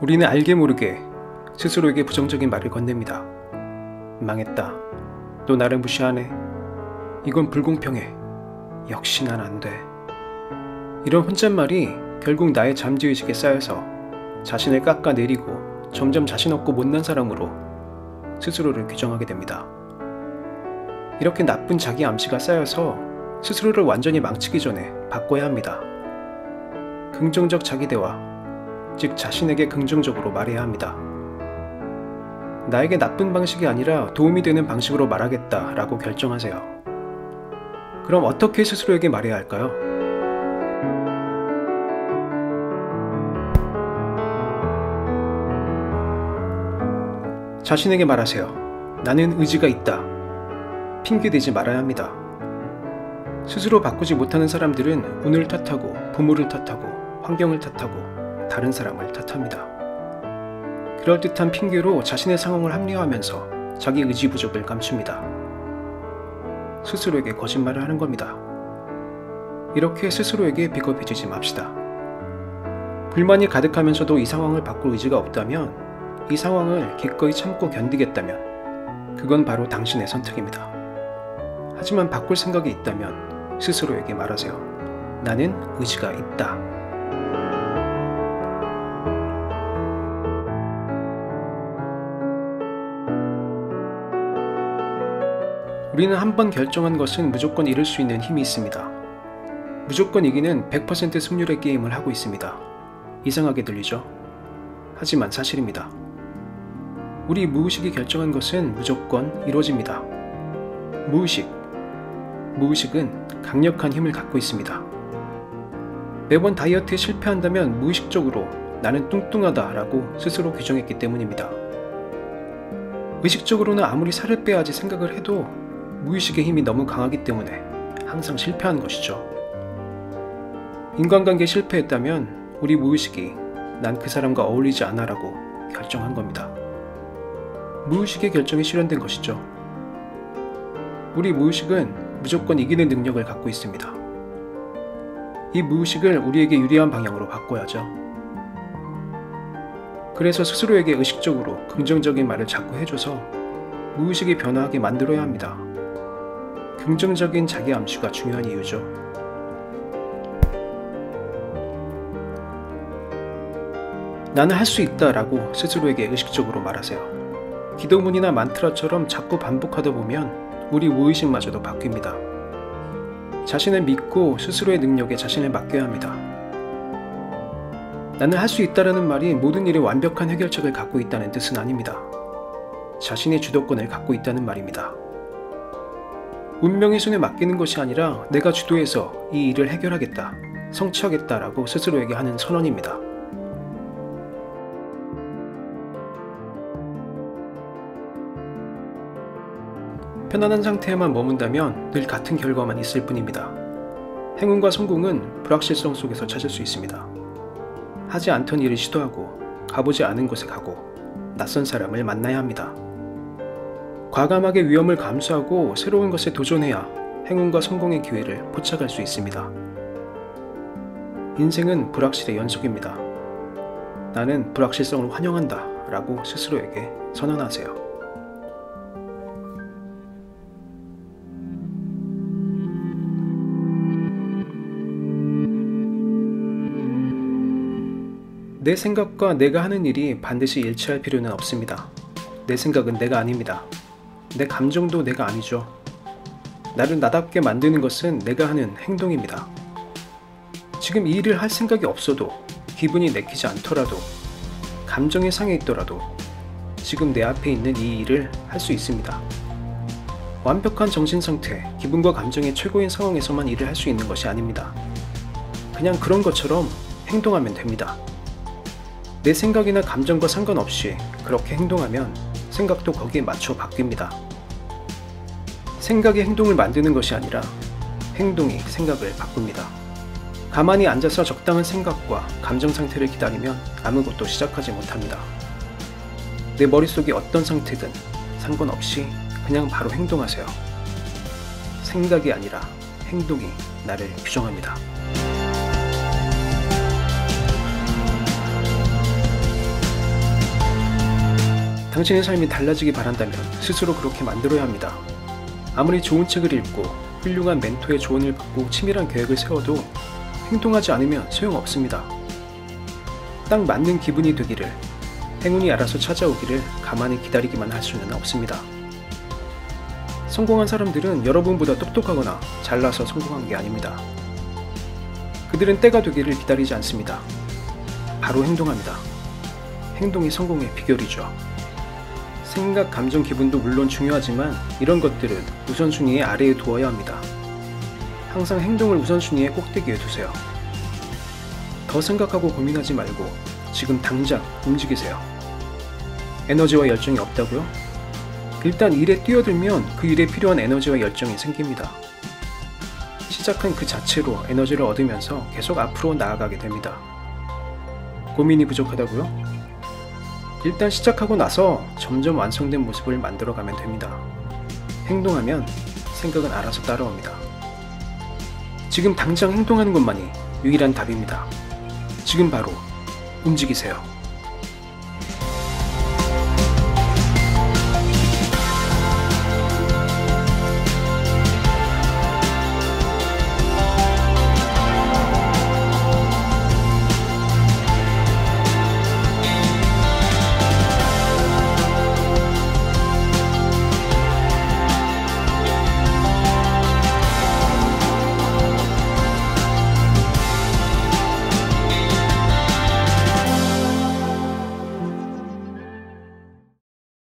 우리는 알게 모르게 스스로에게 부정적인 말을 건넵니다. 망했다. 너 나를 무시하네. 이건 불공평해. 역시 난 안 돼. 이런 혼잣말이 결국 나의 잠재의식에 쌓여서 자신을 깎아내리고 점점 자신 없고 못난 사람으로 스스로를 규정하게 됩니다. 이렇게 나쁜 자기 암시가 쌓여서 스스로를 완전히 망치기 전에 바꿔야 합니다. 긍정적 자기대화, 즉 자신에게 긍정적으로 말해야 합니다. 나에게 나쁜 방식이 아니라 도움이 되는 방식으로 말하겠다 라고 결정하세요. 그럼 어떻게 스스로에게 말해야 할까요? 자신에게 말하세요. 나는 의지가 있다. 핑계대지 말아야 합니다. 스스로 바꾸지 못하는 사람들은 운을 탓하고 부모를 탓하고 환경을 탓하고 다른 사람을 탓합니다. 그럴듯한 핑계로 자신의 상황을 합리화하면서 자기 의지 부족을 감춥니다. 스스로에게 거짓말을 하는 겁니다. 이렇게 스스로에게 비겁해지지 맙시다. 불만이 가득하면서도 이 상황을 바꿀 의지가 없다면, 이 상황을 기꺼이 참고 견디겠다면 그건 바로 당신의 선택입니다. 하지만 바꿀 생각이 있다면 스스로에게 말하세요. 나는 의지가 있다. 우리는 한번 결정한 것은 무조건 이룰 수 있는 힘이 있습니다. 무조건 이기는 100% 승률의 게임을 하고 있습니다. 이상하게 들리죠? 하지만 사실입니다. 우리 무의식이 결정한 것은 무조건 이루어집니다. 무의식은 강력한 힘을 갖고 있습니다. 매번 다이어트에 실패한다면 무의식적으로 나는 뚱뚱하다 라고 스스로 규정했기 때문입니다. 의식적으로는 아무리 살을 빼야지 생각을 해도 무의식의 힘이 너무 강하기 때문에 항상 실패하는 것이죠. 인간관계에 실패했다면 우리 무의식이 난 그 사람과 어울리지 않아 라고 결정한 겁니다. 무의식의 결정이 실현된 것이죠. 우리 무의식은 무조건 이기는 능력을 갖고 있습니다. 이 무의식을 우리에게 유리한 방향으로 바꿔야죠. 그래서 스스로에게 의식적으로 긍정적인 말을 자꾸 해줘서 무의식이 변화하게 만들어야 합니다. 긍정적인 자기 암시가 중요한 이유죠. 나는 할 수 있다 라고 스스로에게 의식적으로 말하세요. 기도문이나 만트라처럼 자꾸 반복하다 보면 우리 무의식마저도 바뀝니다. 자신을 믿고 스스로의 능력에 자신을 맡겨야 합니다. 나는 할 수 있다라는 말이 모든 일에 완벽한 해결책을 갖고 있다는 뜻은 아닙니다. 자신의 주도권을 갖고 있다는 말입니다. 운명의 손에 맡기는 것이 아니라 내가 주도해서 이 일을 해결하겠다, 성취하겠다라고 스스로에게 하는 선언입니다. 편안한 상태에만 머문다면 늘 같은 결과만 있을 뿐입니다. 행운과 성공은 불확실성 속에서 찾을 수 있습니다. 하지 않던 일을 시도하고 가보지 않은 곳에 가고 낯선 사람을 만나야 합니다. 과감하게 위험을 감수하고 새로운 것에 도전해야 행운과 성공의 기회를 포착할 수 있습니다. 인생은 불확실의 연속입니다. 나는 불확실성을 환영한다 라고 스스로에게 선언하세요. 내 생각과 내가 하는 일이 반드시 일치할 필요는 없습니다. 내 생각은 내가 아닙니다. 내 감정도 내가 아니죠. 나를 나답게 만드는 것은 내가 하는 행동입니다. 지금 이 일을 할 생각이 없어도, 기분이 내키지 않더라도, 감정이 상해 있더라도 지금 내 앞에 있는 이 일을 할 수 있습니다. 완벽한 정신상태, 기분과 감정의 최고인 상황에서만 일을 할 수 있는 것이 아닙니다. 그냥 그런 것처럼 행동하면 됩니다. 내 생각이나 감정과 상관없이 그렇게 행동하면 생각도 거기에 맞춰 바뀝니다. 생각이 행동을 만드는 것이 아니라 행동이 생각을 바꿉니다. 가만히 앉아서 적당한 생각과 감정 상태를 기다리면 아무것도 시작하지 못합니다. 내 머릿속이 어떤 상태든 상관없이 그냥 바로 행동하세요. 생각이 아니라 행동이 나를 규정합니다. 당신의 삶이 달라지기 바란다면 스스로 그렇게 만들어야 합니다. 아무리 좋은 책을 읽고 훌륭한 멘토의 조언을 받고 치밀한 계획을 세워도 행동하지 않으면 소용없습니다. 딱 맞는 기분이 되기를, 행운이 알아서 찾아오기를 가만히 기다리기만 할 수는 없습니다. 성공한 사람들은 여러분보다 똑똑하거나 잘나서 성공한 게 아닙니다. 그들은 때가 되기를 기다리지 않습니다. 바로 행동합니다. 행동이 성공의 비결이죠. 생각, 감정, 기분도 물론 중요하지만 이런 것들은 우선순위의 아래에 두어야 합니다. 항상 행동을 우선순위의 꼭대기에 두세요. 더 생각하고 고민하지 말고 지금 당장 움직이세요. 에너지와 열정이 없다고요? 일단 일에 뛰어들면 그 일에 필요한 에너지와 열정이 생깁니다. 시작한 그 자체로 에너지를 얻으면서 계속 앞으로 나아가게 됩니다. 고민이 부족하다고요? 일단 시작하고 나서 점점 완성된 모습을 만들어가면 됩니다. 행동하면 생각은 알아서 따라옵니다. 지금 당장 행동하는 것만이 유일한 답입니다. 지금 바로 움직이세요.